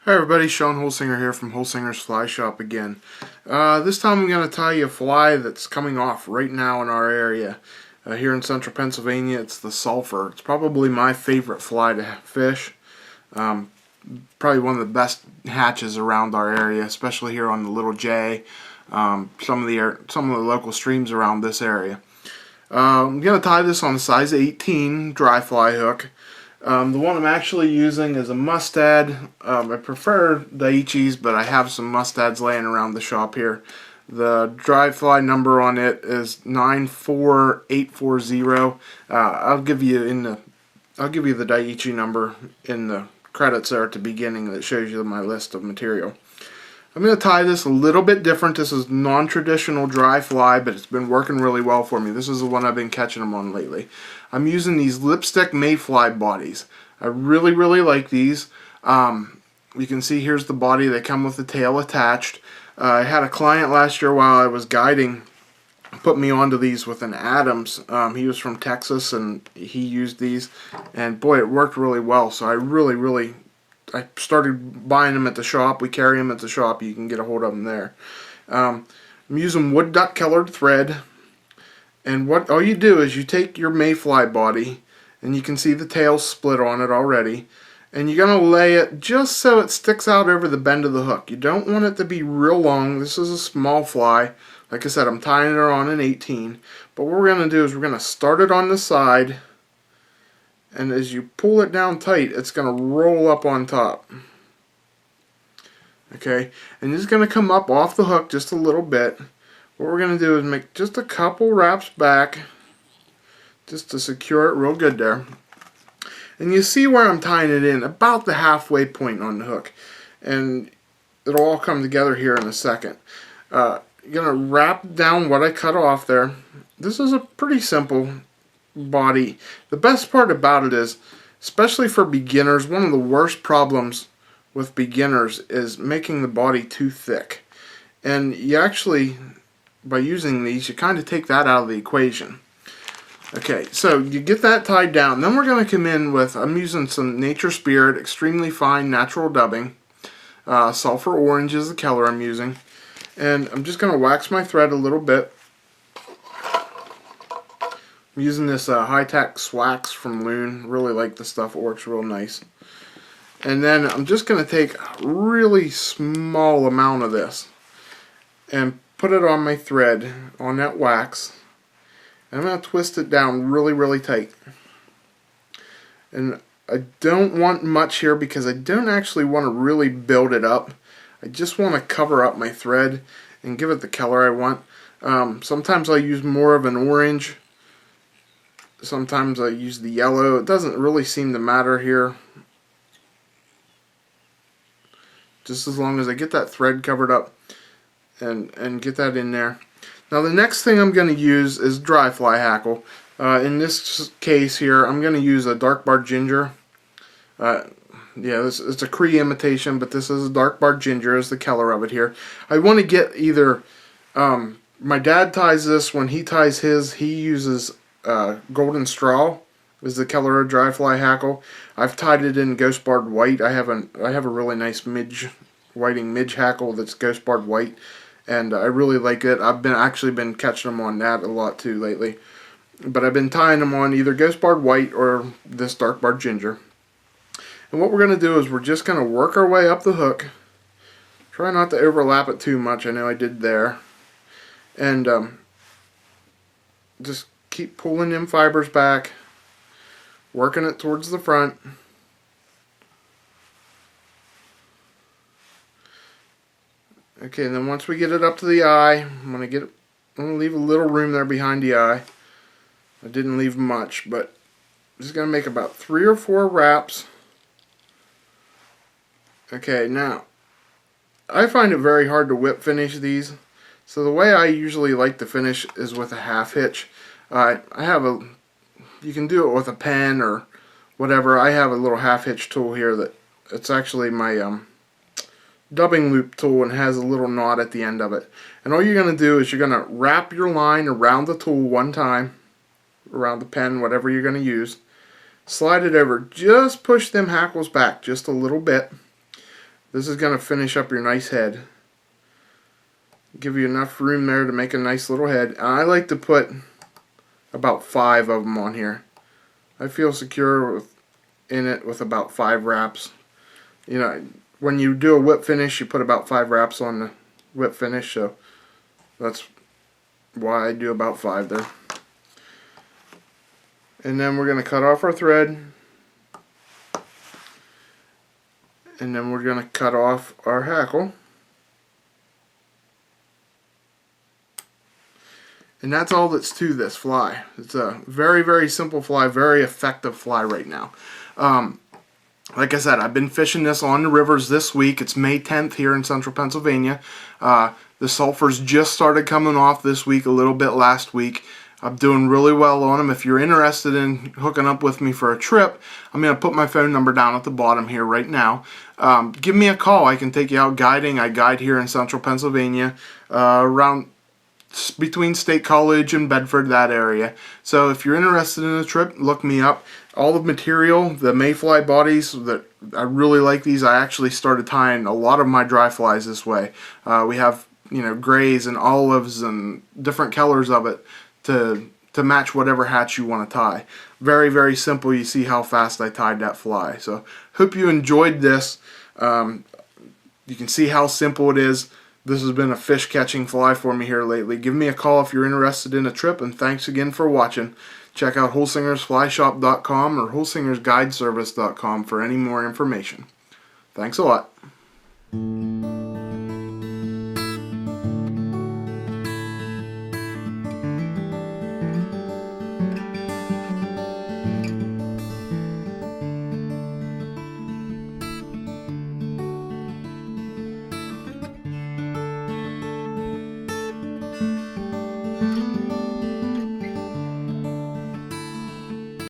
Hi everybody, Sean Holsinger here from Holsingers Fly Shop again. This time I'm going to tell you a fly that's coming off right now in our area. Here in central Pennsylvania, it's the Sulphur. It's probably my favorite fly to fish. Probably one of the best hatches around our area, especially here on the Little J, some of the local streams around this area. I'm going to tie this on a size 18 dry fly hook. The one I'm actually using is a mustad. I prefer Daiichis, but I have some mustads laying around the shop here. The dry fly number on it is 94840. I'll give you the Daiichi number in the credits there at the beginning that shows you my list of material. I'm going to tie this a little bit different. This is non-traditional dry fly, but it's been working really well for me. This is the one I've been catching them on lately. I'm using these lipstick Mayfly bodies. I really like these. You can see here's the body. They come with the tail attached. I had a client last year while I was guiding put me onto these with an Adams. He was from Texas and he used these, and boy, it worked really well. So I started buying them at the shop. We carry them at the shop. You can get a hold of them there. I'm using wood duck colored thread, and all you do is you take your Mayfly body, and you can see the tail split on it already, and you're going to lay it just so it sticks out over the bend of the hook. You don't want it to be real long. This is a small fly. Like I said, I'm tying it on an 18, but what we're going to do is we're going to start it on the side, and as you pull it down tight, it's going to roll up on top. Okay, and it's going to come up off the hook just a little bit. What we're going to do is make just a couple wraps back just to secure it real good there. And you see where I'm tying it in, about the halfway point on the hook. And it'll all come together here in a second. You're going to wrap down what I cut off there. This is a pretty simple body. The best part about it is, especially for beginners, one of the worst problems with beginners is making the body too thick. And you actually, by using these, you kind of take that out of the equation. Okay, so you get that tied down. Then we're going to come in with, I'm using some Nature Spirit, extremely fine natural dubbing. Sulphur Orange is the color I'm using. And I'm just going to wax my thread a little bit. I'm using this high-tack Swax from Loon. Really like the stuff. It works real nice. And then I'm just going to take a really small amount of this and put it on my thread, on that wax. And I'm going to twist it down really tight. And I don't want much here because I don't actually want to really build it up. I just want to cover up my thread and give it the color I want. Sometimes I use more of an orange. Sometimes I use the yellow. It doesn't really seem to matter here. Just as long as I get that thread covered up and get that in there. Now the next thing I'm going to use is dry fly hackle. In this case here, I'm going to use a dark barred ginger. It's a Cree imitation, but this is a dark barred ginger is the color of it here. I want to get either, my dad ties this, when he ties his, he uses golden straw is the color of dry fly hackle. I've tied it in ghost barred white. I have a really nice whiting midge hackle that's ghost barred white, and I really like it. I've actually been catching them on that a lot too lately. But I've been tying them on either ghost barred white or this dark barred ginger. And what we're going to do is we're just going to work our way up the hook. Try not to overlap it too much. I know I did there. And just keep pulling them fibers back, working it towards the front. Okay, and then once we get it up to the eye, I'm going to leave a little room there behind the eye. I didn't leave much, but I'm just going to make about 3 or 4 wraps. Okay, now, I find it very hard to whip finish these. So the way I usually like to finish is with a half hitch. You can do it with a pen or whatever. I have a little half hitch tool here that it's actually my dubbing loop tool and has a little knot at the end of it. And all you're going to do is you're going to wrap your line around the tool one time, around the pen, whatever you're going to use. Slide it over. Just push them hackles back just a little bit. This is going to finish up your nice head. Give you enough room there to make a nice little head. And I like to put about 5 of them on here. I feel secure in it with about 5 wraps. You know, when you do a whip finish, you put about 5 wraps on the whip finish, so that's why I do about 5 there. And then we're going to cut off our thread, and then we're going to cut off our hackle. And that's all that's to this fly. It's a very, very simple fly, very effective fly right now. Like I said, I've been fishing this on the rivers this week. It's May 10th here in central Pennsylvania. The sulphurs just started coming off this week, a little bit last week. I'm doing really well on them. If you're interested in hooking up with me for a trip, I'm going to put my phone number down at the bottom here right now. Give me a call. I can take you out guiding. I guide here in central Pennsylvania, around between State College and Bedford, that area. So if you're interested in a trip, look me up. All the material, the Mayfly bodies, that I really like these. I actually started tying a lot of my dry flies this way. We have, you know, grays and olives and different colors of it to match whatever hatch you want to tie. Very, very simple. You see how fast I tied that fly. So hope you enjoyed this. You can see how simple it is. This has been a fish catching fly for me here lately. Give me a call if you're interested in a trip, and thanks again for watching. Check out holsingersflyshop.com or holsingersguideservice.com for any more information. Thanks a lot.